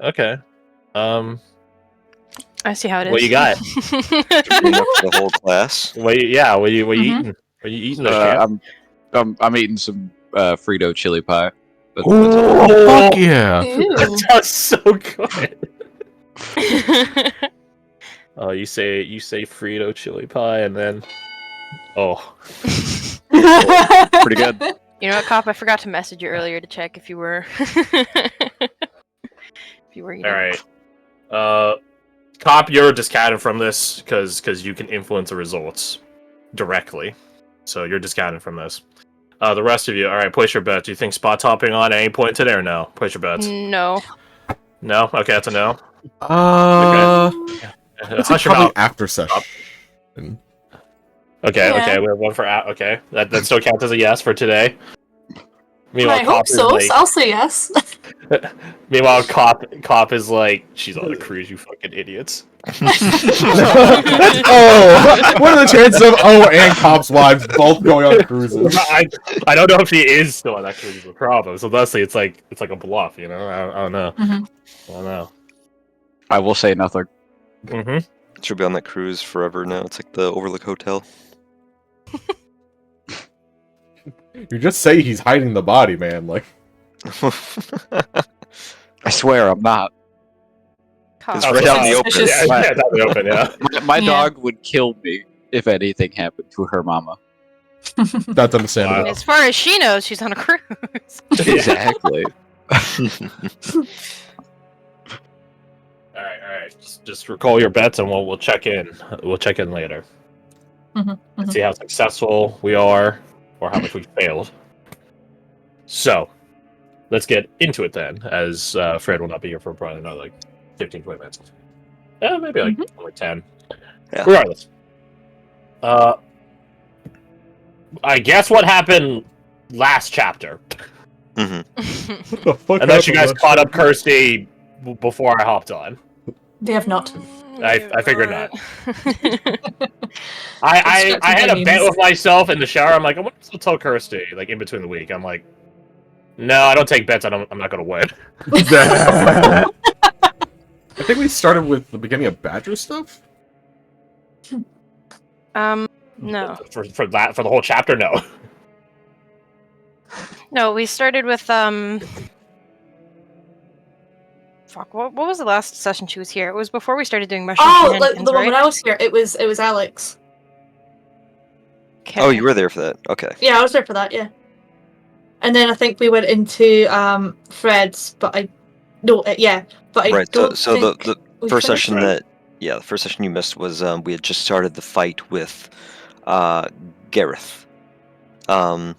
Okay. I see how it is. What you got? Pretty much the whole class. What you eating? What you eating there, champ? I'm eating some Frito chili pie. That's Oh, Fuck yeah! Ew. that sounds so good. Oh, you say Frito chili pie, and then pretty good. You know what, Cop? I forgot to message you earlier to check if you were eating. all right. Cop, you're discounted from this because you can influence the results directly, so you're discounted from this. The rest of you, all right, place your bet. Do you think spot topping on at any point today or no? Place your bets. No. No? Okay, that's a no. It's Hush your probably mouth. after session. Okay, Yeah. okay, we have one for okay. That still counts as a yes for today. Meanwhile, I hope is so. like, So I'll say yes. meanwhile, cop is like, she's on a cruise, you fucking idiots. Oh, what are the chances of and Cop's wives both going on cruises? I don't know if she is still on that cruise is the problem. So thusly, it's like a bluff, you know. I don't know. Mhm. I don't know. I will say nothing. Mm-hmm. She'll be on that cruise forever now. It's like the Overlook Hotel. You just say he's hiding the body, man. Like, I swear I'm not. Cop. It's right out in the open. Suspicious. Yeah, it's out in the open. Yeah. My Yeah. dog would kill me if anything happened to her mama. that's understandable. Wow. As far as she knows, she's on a cruise. Exactly. All right. Just recall your bets, and we'll check in. We'll check in later. Mhm, mhm. See how successful we are, or how much we failed. So, let's get into it then, as Fred will not be here for probably another 15, 20 minutes. Yeah, maybe only 10. Yeah. Regardless. I guess what happened last chapter. Mhm. What the fuck Unless you guys happened caught up Kirsty before I hopped on. They have not. I figured not. I had a bet with myself in the shower. I'm like, I'm gonna tell Kirsty, in between the week. I'm like, no, I don't take bets. I'm not gonna win. I think we started with the beginning of Badger stuff. No. For the whole chapter, no. No, we started with fuck, what was the last session she was here? It was before we started doing mushroom Oh, shenanigans, the one right? when I was here, it was Alex. Okay. Oh, you were there for that. Okay. Yeah, I was there for that. Yeah. And then I think we went into Fred's, but I Right. don't So the think we first finished session it. the first session you missed was we had just started the fight with Gareth. And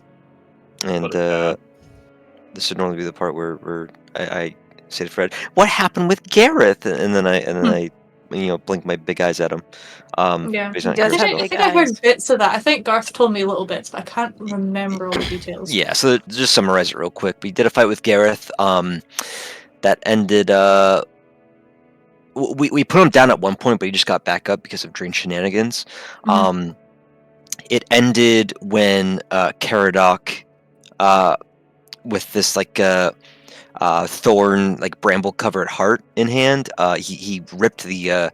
What is that? this would normally be the part where I say to Fred, "What happened with Gareth?" And then I blink my big eyes at him. Yeah. but he's not He does here have still. I big think I heard eyes. bits of that. I think Garth told me little bits, but I can't remember all the details. Yeah, so just summarize it real quick. We did a fight with Gareth. That ended. We put him down at one point, but he just got back up because of drain shenanigans. Mhm. It ended when Caradoc, with this thorn, bramble covered heart in hand, he ripped the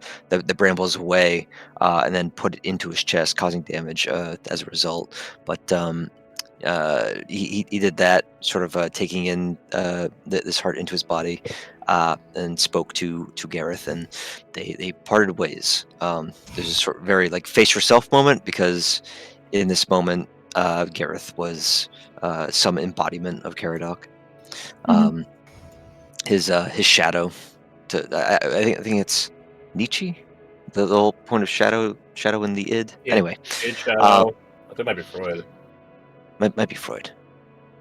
brambles away and then put it into his chest, causing damage as a result. But he did that, sort of taking in this heart into his body, and spoke to Gareth, and they parted ways. There's a sort of very face yourself moment, because in this moment Gareth was some embodiment of Caradoc. His shadow. I think it's Nietzsche. The whole point of shadow in the id. Yeah. Anyway, I think it might be Freud. might be Freud.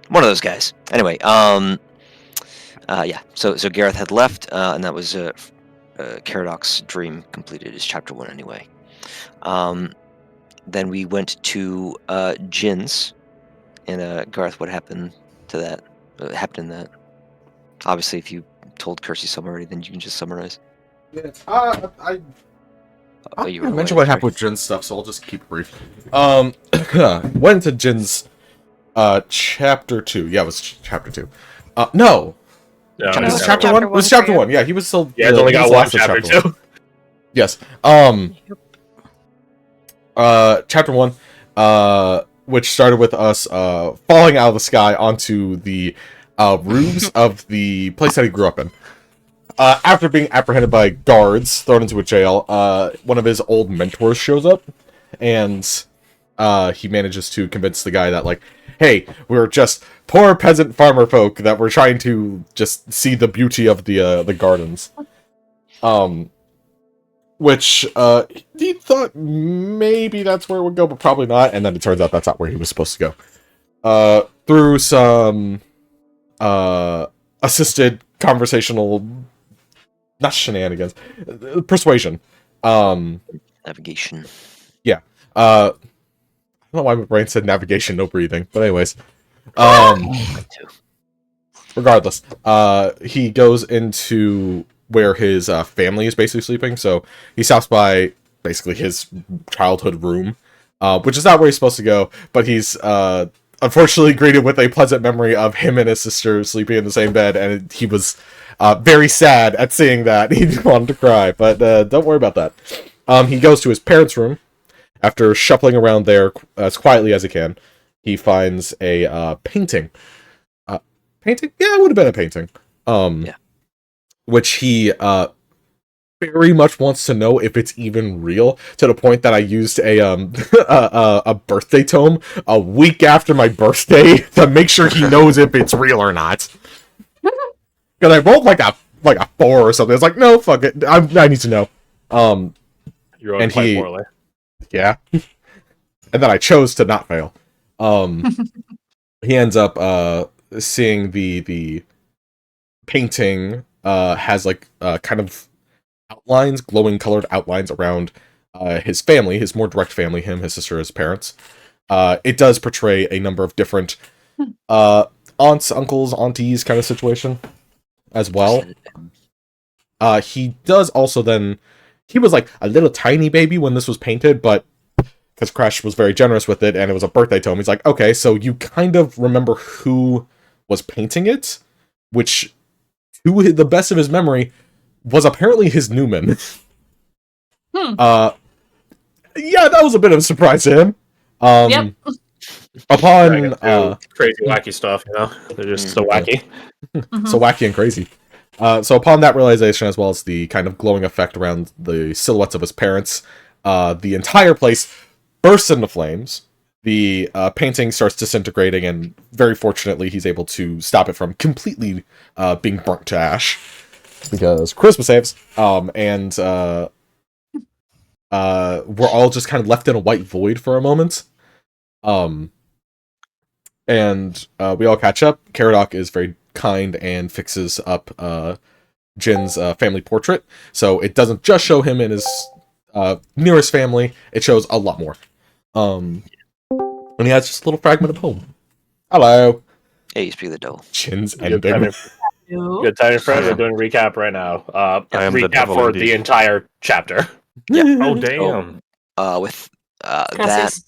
One of those guys. Anyway, yeah. So Gareth had left, and that was Caradoc's dream completed. Is chapter 1 anyway. Then we went to Jin's, and Garth, what happened to that? What happened in that? Obviously, if you told Kirsty some already, then you can just summarize. Yeah, Oh, I you were mentioned away, what happened with Jin's stuff, so I'll just keep it brief. Went to Jin's chapter 2. Yeah, it was chapter 2. No. No, Chapter Was it's this one. chapter one? It was chapter for one. Yeah, he was still. Yeah, it's only he got was one last of chapter one. too. Yes. Chapter one, which started with us falling out of the sky onto the roofs of the place that he grew up in. After being apprehended by guards, thrown into a jail, one of his old mentors shows up, and he manages to convince the guy that, like, hey, we're just poor peasant farmer folk that we're trying to just see the beauty of the gardens. Which he thought maybe that's where it would go, but probably not, and then it turns out that's not where he was supposed to go. Through some assisted conversational, not shenanigans, persuasion. Navigation. Yeah. I don't know why my brain said navigation, no breathing, but anyways. Regardless, he goes into where his family is basically sleeping, so he stops by basically his childhood room, which is not where he's supposed to go, but he's unfortunately greeted with a pleasant memory of him and his sister sleeping in the same bed, and he was very sad at seeing that. He wanted to cry, but don't worry about that. He goes to his parents' room. After shuffling around there as quietly as he can, he finds a painting. Painting? Yeah, it would have been a painting. Yeah. Which he very much wants to know if it's even real, to the point that I used a birthday tome a week after my birthday to make sure he knows if it's real or not. Because I rolled like a 4 or something. It's like, no, fuck it. I need to know. You wrote And quite he- poorly. Yeah. And then I chose to not fail. He ends up seeing the painting has like kind of outlines, glowing colored outlines around his family, his more direct family, him, his sister, his parents. It does portray a number of different aunts, uncles, aunties kind of situation as well. He does also then, he was like a little tiny baby when this was painted, but because Crash was very generous with it and it was a birthday tome, he's like, okay, so you kind of remember who was painting it, which, to the best of his memory, was apparently his Newman. Yeah, that was a bit of a surprise to him. Yep. Upon Dragon crazy wacky stuff, you know? They're just so wacky. so wacky and crazy. So upon that realization, as well as the kind of glowing effect around the silhouettes of his parents, the entire place bursts into flames. The painting starts disintegrating, and very fortunately, he's able to stop it from completely being burnt to ash. Because charisma saves, and we're all just kind of left in a white void for a moment. And we all catch up. Caradoc is very kind and fixes up Jin's family portrait, so it doesn't just show him and his nearest family, it shows a lot more. And he has just a little fragment of poem. Hello. Hey, you speak of the devil. Jin's Good ending. timing, friend. We're doing recap right now. I am the Recap devil for indeed. the entire chapter. Oh, damn. With that, Gracias.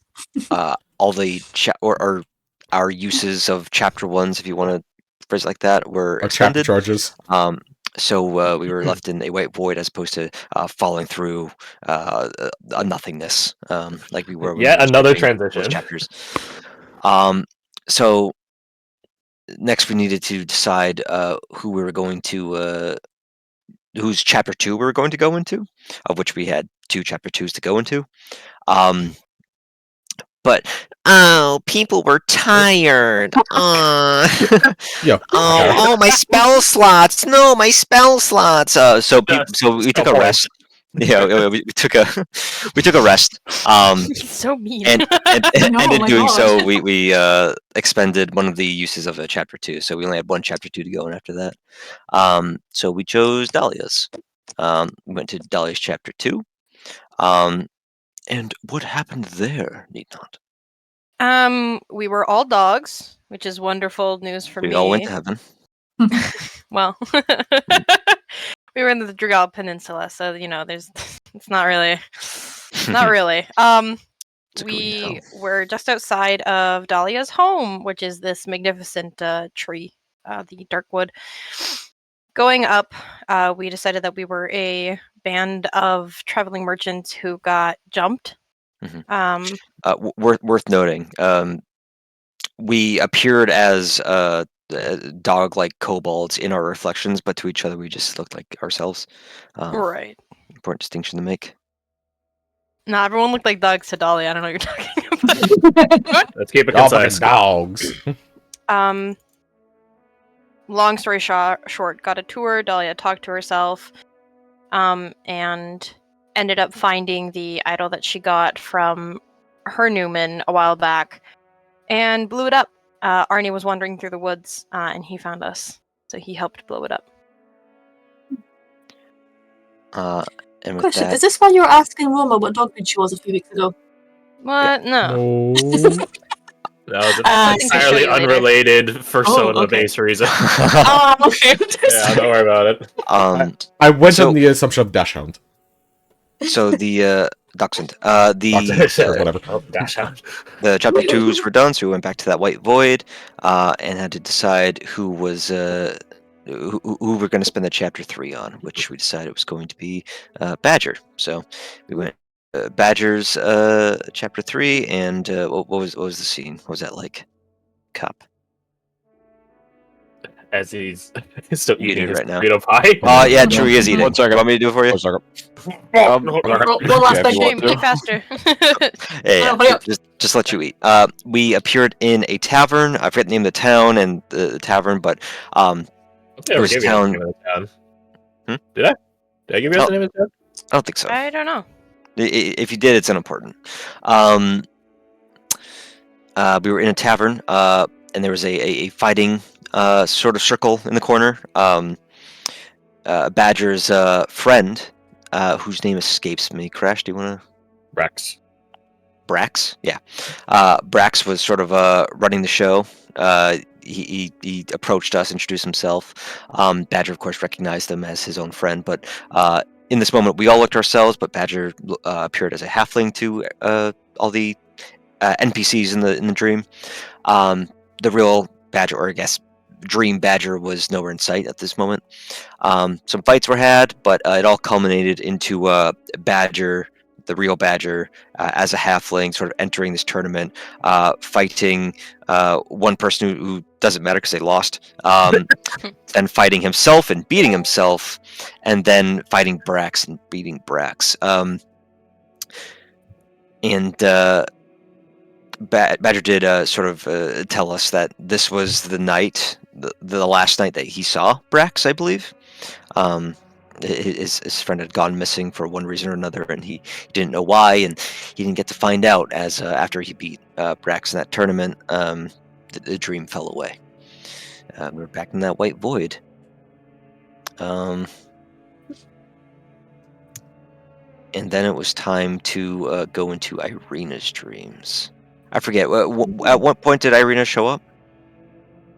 all the or our uses of chapter ones, if you want to phrase it like that, were Our chapter extended. charges. So we were left in a white void as opposed to falling through a nothingness, like we were. when Yet we were another starting those transition. chapters. So next we needed to decide who we were going to, whose chapter 2 we were going to go into, of which we had 2 chapter 2s to go into. But people were tired. Yeah. Oh, my spell slots. No, my spell slots. So we took a rest. Yeah, we took a rest. So mean. And No, and in my doing so, gosh. we expended one of the uses of a chapter 2. So we only had one chapter 2 to go, and after that, so we chose Dahlia's. We went to Dahlia's chapter 2. And what happened there, need not? We were all dogs, which is wonderful news for We me. all went to heaven. Well, we were in the Dragal Peninsula, so there's it's not really. It's a good We were just outside of Dahlia's home, which is this magnificent tree, the dark wood. Going up, we decided that we were a band of traveling merchants who got jumped. Mhm. Worth noting, we appeared as dog-like kobolds in our reflections, but to each other we just looked like ourselves. Right. Important distinction to make. No, everyone looked like dogs to Dolly. I don't know what you're talking about. Let's keep it Y'all fucking concise. dogs. Long story short, got a tour. Dahlia talked to herself, and ended up finding the idol that she got from her Newman a while back, and blew it up. Arnie was wandering through the woods, and he found us, so he helped blow it up. And with Question: that, Is this why you were asking Roma what dog breed she was a few weeks ago? What? No. That was an I think I'll show entirely you later. unrelated persona okay. based reason. Oh, okay. Yeah, don't worry about it. I went So- on the assumption of Dash Hound. so the Dachshund, Or whatever. Oh, dash out. the chapter 2s were done, so we went back to that white void, and had to decide who was who we're going to spend the chapter 3 on, which we decided was going to be Badger. So we went Badger's chapter 3, and what was the scene? What was that like? Cop. As he's still You eating do his right now. potato pie. Yeah, true. He is eating. One second. Want me to do it for you? One second. One last Yeah, if thing. you want Shame, to. eat faster. Yeah, hurry up. just let you eat. We appeared in a tavern. I forget the name of the town and the tavern, but I never was gave you town- the name of the town. Hmm? Did I? Did I give you guys Oh. the name of the town? I don't think so. I don't know. If you did, it's unimportant. We were in a tavern, and there was a fighting sort of circle in the corner. Badger's friend, whose name escapes me. Crash, do you want to? Rex. Brax? Yeah. Brax was sort of running the show. He approached us, introduced himself. Badger, of course, recognized him as his own friend, but in this moment, we all looked ourselves, but Badger appeared as a halfling to all the NPCs in the dream. The real Badger, or I guess Dream Badger, was nowhere in sight at this moment. Some fights were had, but it all culminated into Badger, the real Badger, as a halfling, sort of entering this tournament, fighting one person who doesn't matter because they lost, then fighting himself and beating himself, and then fighting Brax and beating Brax. Badger did sort of tell us that this was the night, the last night that he saw Brax, I believe. His friend had gone missing for one reason or another, and he didn't know why, and he didn't get to find out as after he beat Brax in that tournament, the dream fell away. We were back in that white void. And then it was time to go into Irina's dreams. I forget, at what point did Irina show up?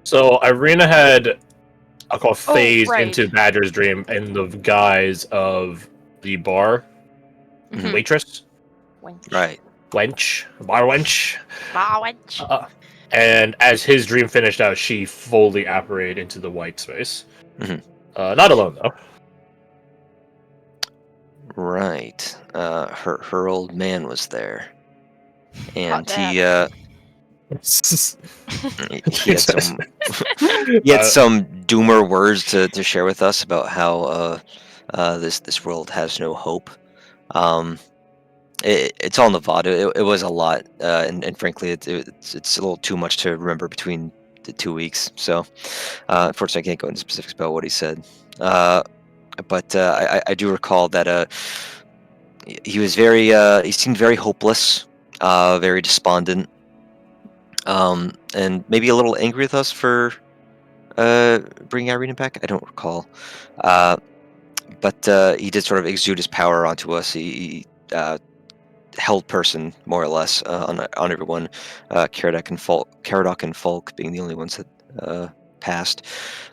So Irina had, I'll call phased right. into Badger's dream in the guise of the bar Mhm. waitress, Wench. Right. wench, bar wench. Bah, wench. And as his dream finished out, she fully apparated into the white space. Mhm. Not alone though. Right. Her old man was there, and Hot he dad. he had some he had some doomer words to share with us about how this world has no hope. It's all in the VOD. It was a lot, and frankly, it's a little too much to remember between the 2 weeks. So, unfortunately, I can't go into specifics about what he said. But I do recall that he was he seemed very hopeless, very despondent, and maybe a little angry with us for bringing Irina back. I don't recall, but he did sort of exude his power onto us. He held person more or less on everyone. Caradoc and Folk being the only ones that passed.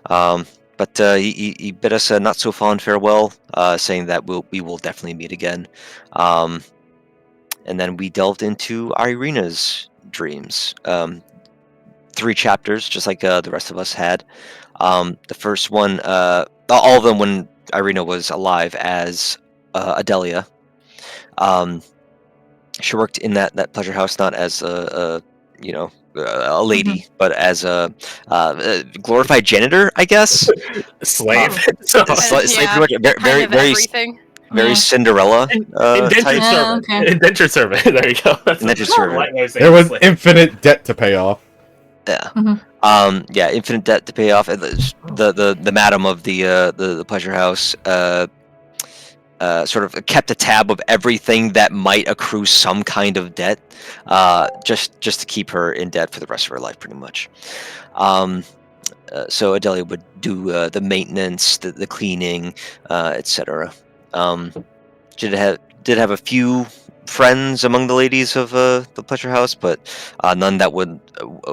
But he bid us a not so fond farewell, saying that we will definitely meet again. And then we delved into Irina's dreams. 3 chapters, just like the rest of us had. The first one all of them when Irina was alive as Adelia. She worked in that pleasure house not as a lady, but as a glorified janitor, I guess. Slave. Slave Yeah, pretty much, very kind of very everything. very Yeah. Cinderella Indentured type. Yeah, servant. okay. Indentured servant. There you go. That's Indentured a servant. polite way of saying There was slave. infinite debt to pay off. Yeah. Mhm. Yeah, infinite debt to pay off. And the madam of the pleasure house sort of kept a tab of everything that might accrue some kind of debt, just to keep her in debt for the rest of her life, pretty much. So Adelia would do the maintenance, the cleaning, etc. Did have a few friends among the ladies of the pleasure house, but none that would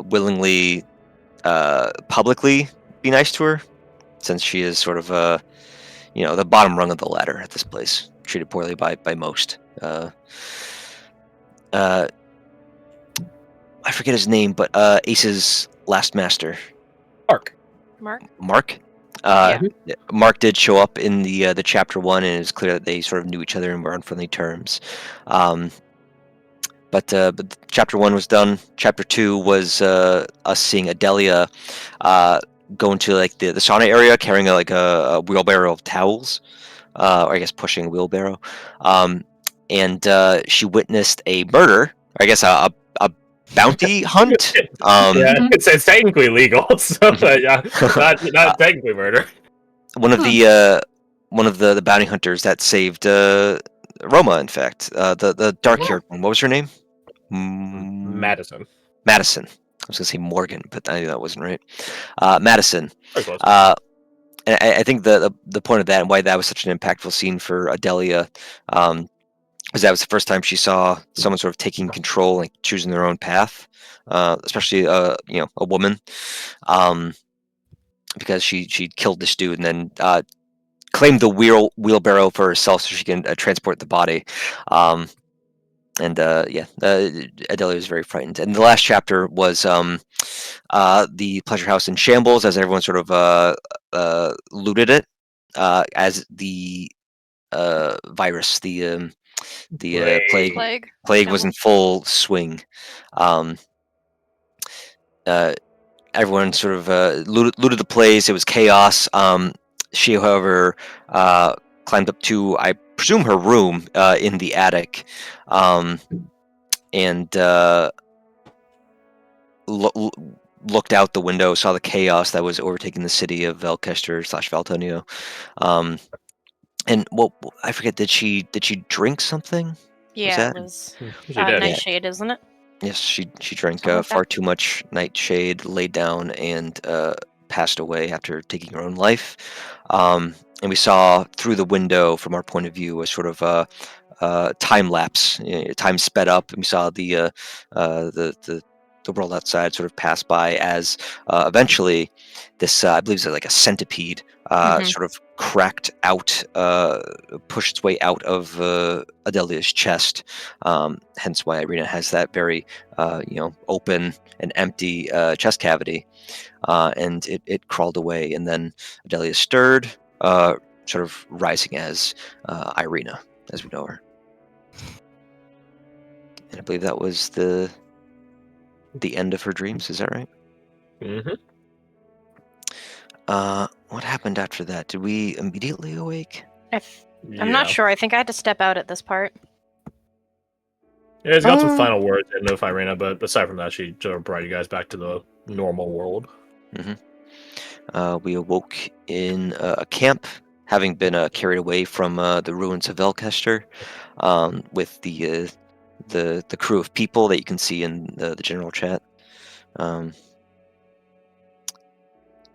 willingly publicly be nice to her, since she is sort of the bottom rung of the ladder at this place, treated poorly by most. I forget his name, but Ace's last master, Mark. Mark. Mark did show up in the chapter 1, and it's clear that they sort of knew each other and were on friendly terms. But chapter 1 was done. Chapter 2 was us seeing Adelia go into like the sauna area, carrying a wheelbarrow of towels, or I guess pushing a wheelbarrow. And she witnessed a murder, or I guess a bounty hunt. Yeah, it's technically legal, so yeah, not technically murder. One of the bounty hunters that saved Roma, in fact, the dark-haired one. What was her name? Madison. Madison. I was gonna say Morgan, but I knew that wasn't right. Madison. Very close. And I think the point of that and why that was such an impactful scene for Adelia, was that was the first time she saw someone sort of taking control and choosing their own path, especially a woman, because she killed this dude and then claimed the wheelbarrow for herself so she can transport the body. Adelia was very frightened. And the last chapter was the pleasure house in shambles, as everyone sort of looted it, as the virus, the plague was in full swing. Everyone sort of looted the place. It was chaos. She, however, climbed up to, I presume, her room in the attic, and looked out the window, saw the chaos that was overtaking the city of Velkester/Valtonio. And I forget, did she drink something? Yeah, it was She did. Nightshade, isn't it? Yes, she drank Something like far that. too much nightshade, laid down, and passed away after taking her own life. And we saw through the window, from our point of view, a sort of time lapse. Time sped up, and we saw the world outside sort of pass by as eventually this, I believe it's like a centipede, sort of cracked out, pushed its way out of Adelia's chest. Hence why Irina has that very, open and empty chest cavity. And it crawled away, and then Adelia stirred, sort of rising as Irina, as we know her. And I believe that was the end of her dreams. Is that right? Mm-hmm. What happened after that? Did we immediately awake? I'm not sure. I think I had to step out at this part. Yeah, he's got some final words. I don't know if Irina, but aside from that, she sort of brought you guys back to the normal world. Mm-hmm. We awoke in a camp, having been carried away from the ruins of Velkester, with the crew of people that you can see in the general chat.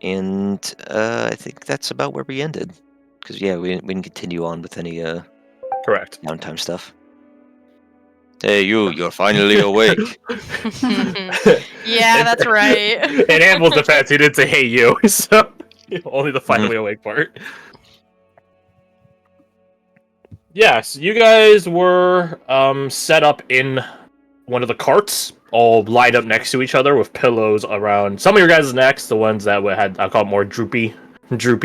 And I think that's about where we ended. Because, yeah, we didn't continue on with any Correct. downtime stuff. Hey, you're finally awake. Yeah, that's right. In Amble's defense, he didn't say, hey, you, so only the finally awake part. Yes, you guys were set up in one of the carts, all lined up next to each other with pillows around some of your guys' necks, the ones that had, I'll call it, more droopy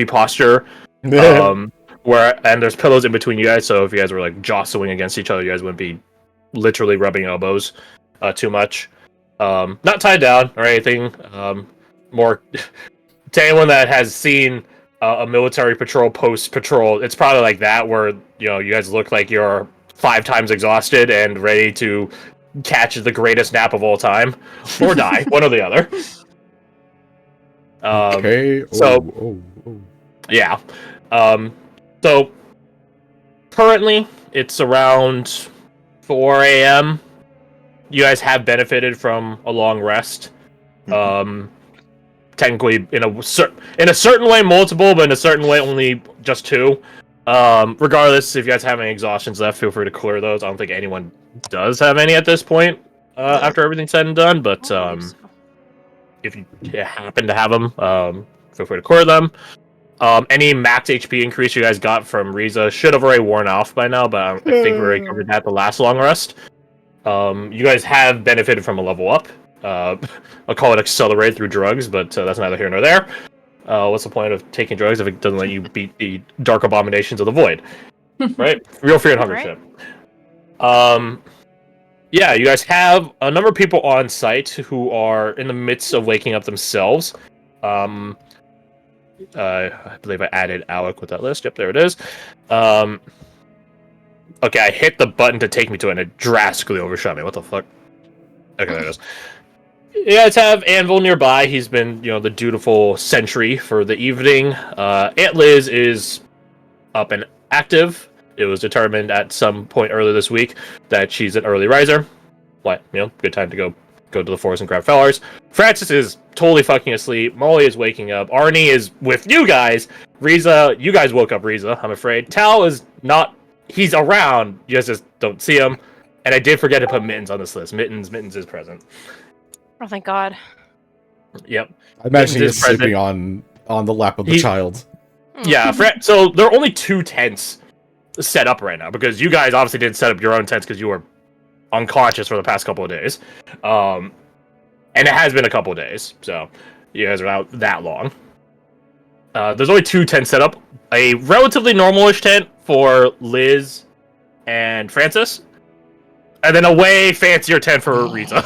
posture. And there's pillows in between you guys, so if you guys were like jostling against each other, you guys wouldn't be literally rubbing elbows too much. Not tied down or anything. More to anyone that has seen a military patrol post patrol, it's probably like that, where you guys look like you're 5 times exhausted and ready to catch the greatest nap of all time or die, one or the other. Okay. So yeah. So currently it's around 4 a.m. You guys have benefited from a long rest. Technically, in a certain way, multiple, but in a certain way, only just 2. Regardless, if you guys have any exhaustions left, feel free to clear those. I don't think anyone does have any at this point, after everything's said and done, but if you happen to have them, feel free to clear them. Any max HP increase you guys got from Riza should have already worn off by now, but I think we already covered that the last long rest. You guys have benefited from a level up. I'll call it accelerate through drugs, but that's neither here nor there. What's the point of taking drugs if it doesn't let you beat the dark abominations of the void? Right? Real fear and hunger shit. Yeah, you guys have a number of people on site who are in the midst of waking up themselves. I believe I added Alec with that list. Yep, there it is. Okay, I hit the button to take me to it, and it drastically overshot me. What the fuck? Okay, there it is. You guys have Anvil nearby. He's been, the dutiful sentry for the evening. Aunt Liz is up and active. It was determined at some point earlier this week that she's an early riser. What? Good time to go to the forest and grab fellers. Francis is totally fucking asleep. Molly is waking up. Arnie is with you guys. Riza, you guys woke up Riza, I'm afraid. Tal is not. He's around. You guys just don't see him. And I did forget to put Mittens on this list. Mittens is present. Oh, thank God. I Yep. imagine he's sleeping on the lap of the child. Yeah, so there are only 2 tents set up right now, because you guys obviously didn't set up your own tents because you were unconscious for the past couple of days. And it has been a couple of days, so you guys are out that long. There's only 2 tents set up. A relatively normalish tent for Liz and Francis, and then a way fancier tent for Riza.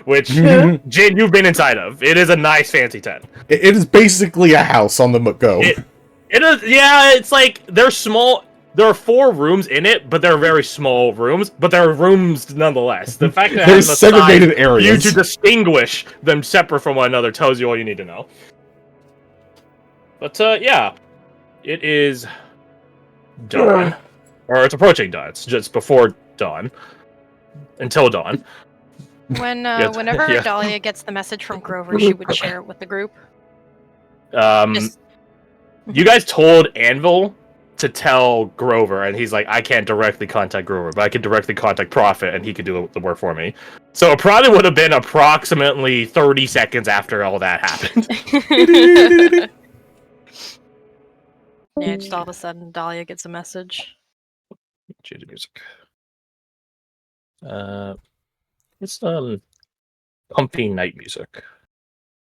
Which, Jin, you've been inside of. It is a nice, fancy tent. It is basically a house on the go. It is, yeah, it's like, they're small. There are 4 rooms in it, but they're very small rooms. But they're rooms nonetheless. The fact that there's segregated areas. You to distinguish them separate from one another tells you all you need to know. But, yeah. It is dawn. Or it's approaching dawn. It's just before dawn. Until dawn. Whenever Dahlia gets the message from Grover, she would share it with the group. You guys told Anvil to tell Grover, and he's like, I can't directly contact Grover, but I can directly contact Prophet, and he could do the work for me. So it probably would have been approximately 30 seconds after all that happened. Yeah, just all of a sudden, Dahlia gets a message. Change the music. It's comfy night music.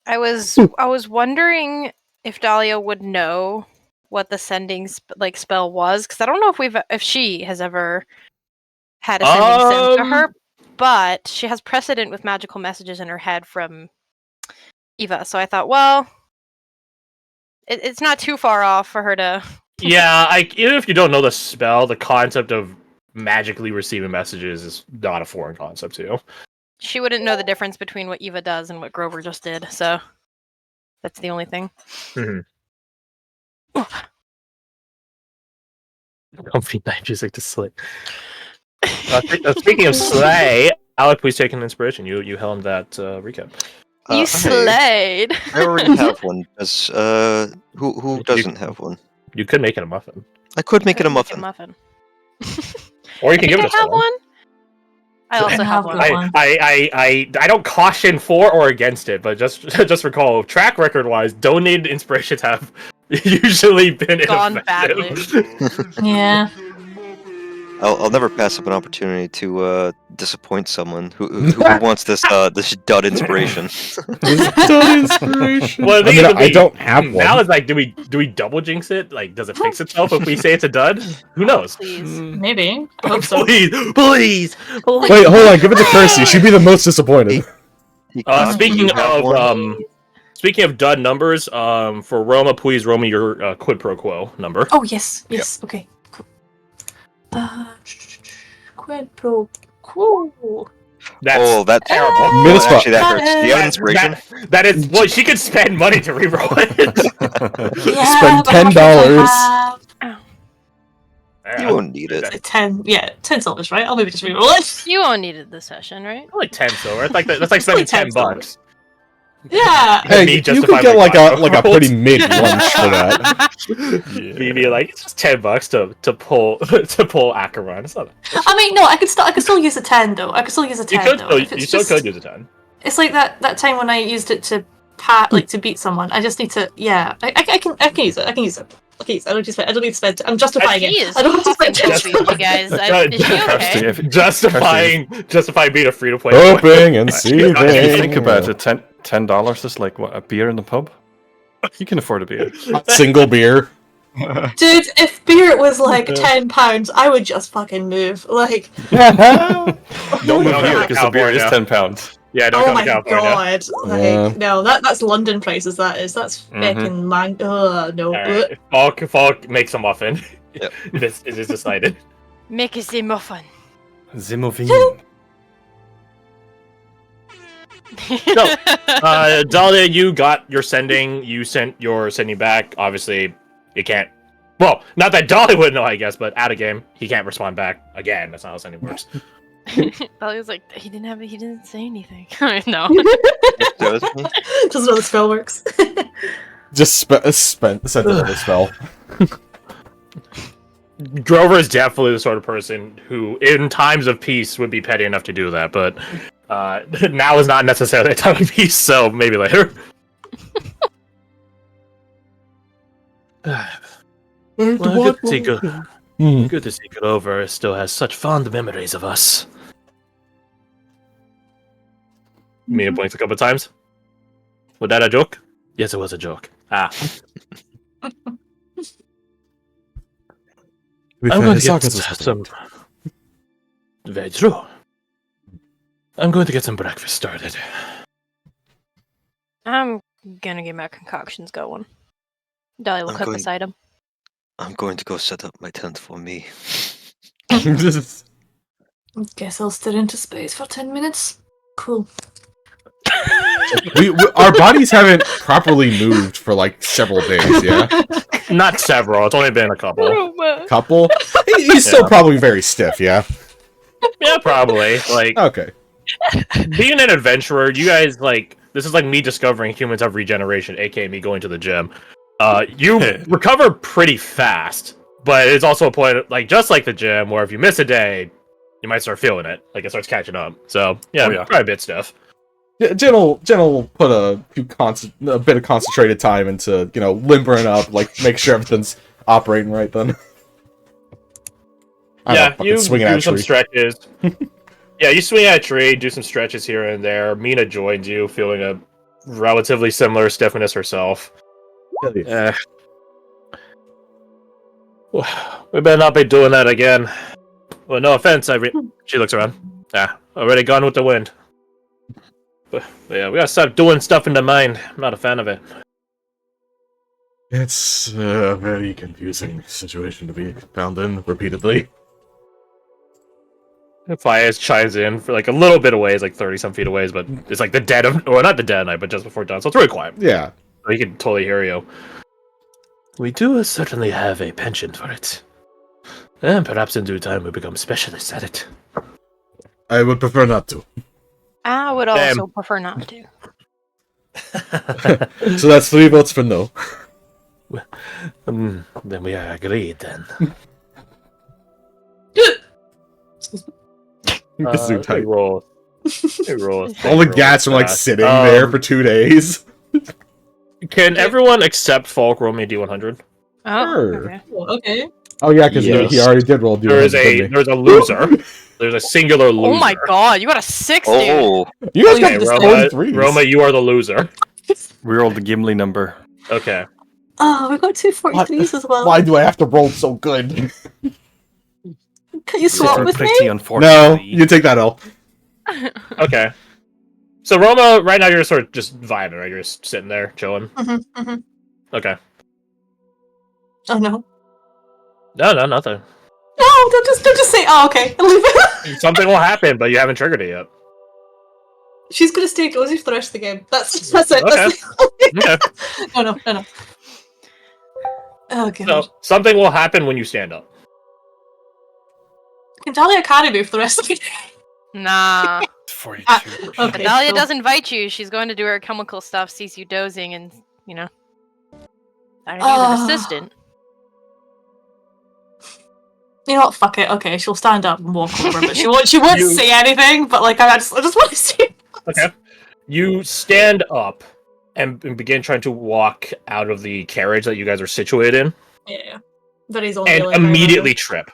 I was wondering if Dahlia would know what the sending spell was, because I don't know if she has ever had a sending sent to her, but she has precedent with magical messages in her head from Eva. So I thought, well, it's not too far off for her to. Yeah, even if you don't know the spell, the concept of magically receiving messages is not a foreign concept to you. She wouldn't know the difference between what Eva does and what Grover just did, so that's the only thing. Mm-hmm. Comfy night music to sleep. Speaking of slay, Alec, please take an inspiration. You helmed that recap. You slayed. I already have one. Who doesn't have one? You could make it a muffin. I could make it a muffin. Or you can give it to have someone. one. I also have one. I don't caution for or against it, but just recall, track record wise, donated inspirations have usually been gone ineffective. Yeah. I'll never pass up an opportunity to disappoint someone who wants this this dud inspiration. Dud inspiration. Well, I mean, I don't have one. Now it's like, do we double jinx it? Like, does it fix itself if we say it's a dud? Who knows? Please. Maybe. I hope so. Please. Please. Wait, hold on. Give it to Kirsty. She'd be the most disappointed. Speaking of dud numbers, for Roma, please roll me your quid pro quo number. Oh, yes. Okay. Cool. Quid pro quo. That's terrible. Minuspa. Actually, that hurts. Do you have inspiration? That is well, she could spend money to reroll it. Yeah, Spend but how much $10. I You won't need it. have? 10. Yeah, 10 silvers, right? I'll maybe just reroll it. You won't need it this session, right? Like 10 silver. That's like spending Like 10 $10. Yeah. Hey, Me you justify could get my like a pretty mid lunch for that. Maybe like it's just $10 to pull Acheron. It's not. I mean, no, I could still use a 10 though. I could still use a 10 You could. though. If You it's still just- could use a 10. It's like that time when I used it to to beat someone. I just need to. Yeah, I can use it. I can use it. Okay, I don't need to spend. I'm justifying She it. is I don't have to spend fucking 10 sweet, you guys. Is she okay? Justifying being a free to play. Hoping and seething. If you think about it, $10 is like what, a beer in the pub. You can afford a beer. Single beer. Dude, if beer was like £10, I would just fucking move. Like, Don't move no, here because the beer is California. £10. Yeah, don't oh come my to California. god! Like, Yeah. no, that's London prices. That is. That's fucking man. No. All right. Falk makes a muffin. Yep. This is decided. Make us a muffin. Zimovin. So, Dahlia, you got your sending. You sent your sending back. Obviously, you can't. Well, not that Dahlia would know, I guess, but out of game, he can't respond back again. That's not how sending works. Probably was like, he didn't say anything. No. Doesn't know the spell works. Just sent another spell. Drover is definitely the sort of person who, in times of peace, would be petty enough to do that, but now is not necessarily a time of peace, so maybe later. Good to see Good to see Grover still has such fond memories of us. Mina blinks a couple of times. Was that a joke? Yes, it was a joke. I'm going to get some... Very true. I'm going to get some breakfast started. I'm gonna get my concoctions going. Dahlia will I'm cook going- beside him. I'm going to go set up my tent for me. Guess I'll stare into space for 10 minutes. Cool. we our bodies haven't properly moved for like several days. Yeah, Not several. It's only been a couple. couple. He's still Yeah. probably very stiff. Yeah. Yeah, probably. Like Okay. being an adventurer, you guys like this is like me discovering humans have regeneration, aka me going to the gym. You recover pretty fast, but it's also a point like just like the gym, where if you miss a day, you might start feeling it. Like it starts catching up. So yeah, probably a bit stiff. Jen will put a bit of concentrated time into limbering up, like make sure everything's operating right. Then. You swinging do at a some tree. stretches. Yeah, you swing at a tree, do some stretches here and there. Mina joins you, feeling a relatively similar stiffness herself. Yeah. We better not be doing that again. Well, no offense. She looks around. Yeah, already gone with the wind. But yeah, we gotta stop doing stuff in the mine. I'm not a fan of it. It's a very confusing situation to be found in repeatedly. Fias chimes in for like a little bit away, it's like 30-some feet away, but it's like the dead of, or not the dead of night, but just before dawn, so it's really quiet. Yeah. So he can totally hear you. We do certainly have a penchant for it. And perhaps in due time we become specialists at it. I would prefer not to. I would also prefer not to. So that's 3 votes for no. Then we are agreed then. Gesundheit. Roll. All the gats are like sitting there for 2 days. Can everyone except Falk roll me a D100? Oh, Sure. okay. Okay. Oh yeah, because Yes. he already did roll. There's a loser. There's a singular loser. Oh my god, you got a 6, dude. Oh, You guys Okay, got Roma, the threes. Roma, you are the loser. We rolled the Gimli number. Okay. Oh, we got two 43s as well. Why do I have to roll so good? Can you swap with me? No, unfortunately. you take that L. Okay. So Roma, right now you're sort of just vibing, right? You're just sitting there chilling. Okay. Oh no. No, nothing. No, don't just say, oh, okay. Leave it. Something will happen, but you haven't triggered it yet. She's gonna stay cozy for the rest of the game. That's it. That's Okay. No. Oh god. So something will happen when you stand up. Can Dahlia carry me for the rest of the game? Nah. 42. Okay. Dahlia cool. does invite you. She's going to do her chemical stuff, sees you dozing, and, you know. I need an assistant. You know what? Fuck it. Okay, she'll stand up and walk over, but she won't say anything. But like, I just want to see. Okay. You stand up and begin trying to walk out of the carriage that you guys are situated in, Yeah. But he's only and like, immediately trip.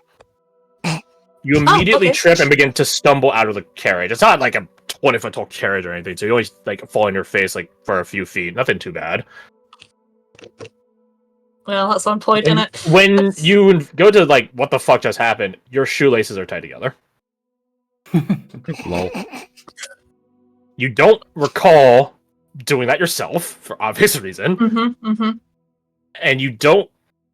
You immediately okay. trip and begin to stumble out of the carriage. It's not like a 20-foot tall carriage or anything, so you always like fall on your face like for a few feet. Nothing too bad. Well, that's on point, isn't And it? when you go to like, what the fuck just happened? Your shoelaces are tied together. Lol. You don't recall doing that yourself for obvious reason, and you don't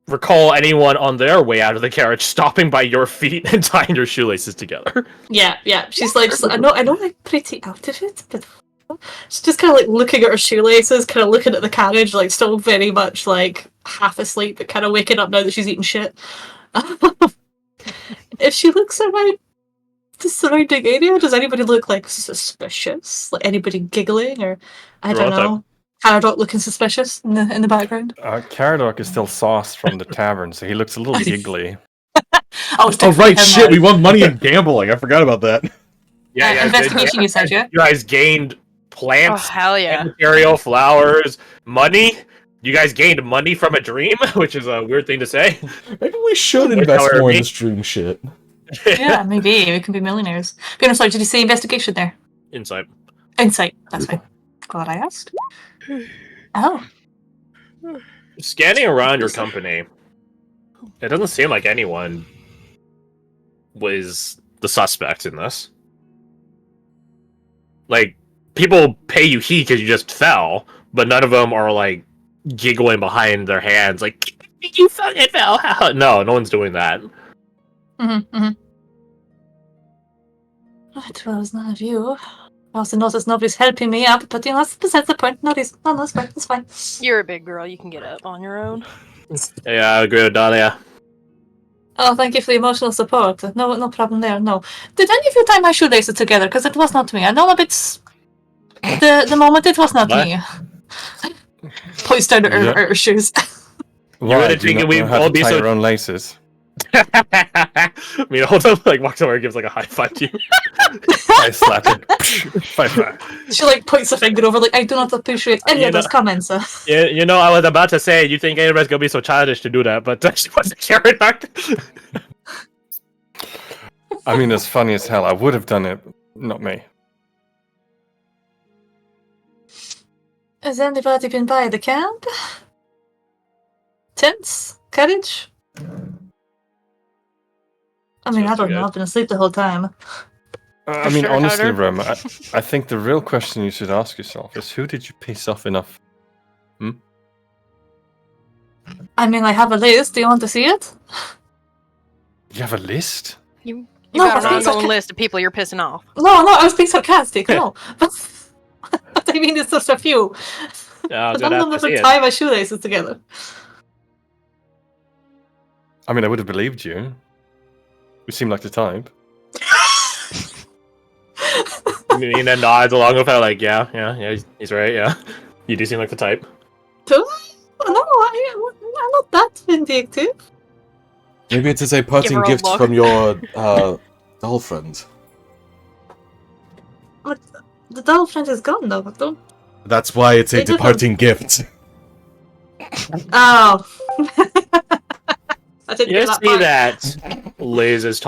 recall anyone on their way out of the carriage stopping by your feet and tying your shoelaces together. Yeah. She's like, I know, I'm pretty out of it, but she's just kind of like looking at her shoelaces, kind of looking at the carriage, like still very much like half asleep, but kind of waking up now that she's eating shit. If she looks around the surrounding area, does anybody look like suspicious? Like anybody giggling, or I don't know, Caradoc looking suspicious in the background? Caradoc is still sauced from the tavern, so he looks a little giggly. Oh Right, shit, we won money in gambling. I forgot about that. Yeah, investigation, you said, yeah? You guys gained Oh, plants, hell yeah. material, flowers, money. You guys gained money from a dream, which is a weird thing to say. Maybe we should invest more in this dream shit. Yeah, maybe we can be millionaires. But I'm sorry, did you say investigation there? Insight. Insight, that's fine. Glad I asked. Oh. Scanning around your company, it doesn't seem like anyone was the suspect in this. Like, people pay you heat because you just fell, but none of them are like giggling behind their hands, like, you fucking fell. No one's doing that. Right, well, it's not you. I also notice nobody's helping me up, but you know, that's the point. Nobody's. No, that's fine. That's fine. You're a big girl. You can get up on your own. Yeah, I agree with Dahlia. Oh, thank you for the emotional support. No problem there. No. Did any of you tie my shoelaces together? Because it was not me. I know a bit. The moment it was not me. Points down at her shoes. Why? really Do you thinking not we'd know how all to be tie so- your own laces? I mean, also like walks over and gives like a high five to you. I slap it. 5-5. She like points a finger over, like I do not appreciate any of those comments. You know, I was about to say, you think anybody's gonna be so childish to do that, but she wasn't carrying back. I mean, it's funny as hell. I would have done it, not me. Has anybody been by the camp? Tents? Carriage? I mean, I don't know. I've been asleep the whole time. I mean, sure, honestly, Hunter. Roma, I think the real question you should ask yourself is who did you piss off enough? I mean, I have a list. Do you want to see it? You have a list? You No, got I an think so. ongoing list of people you're pissing off. No, I was being sarcastic. No. But I mean, it's just a few. I was None gonna of have them to have see been it. tie my shoelaces together. I mean, I would have believed you. You seem like the type. And then nods along with her, like, yeah, he's right, yeah. You do seem like the type. Do I? No, I'm not that vindictive. Maybe it is a parting her a gift look. from your doll friend. But the doll friend is gone, though. Don't... That's why it's a They just departing gift. Oh. That's didn't You get that see part. that Liz is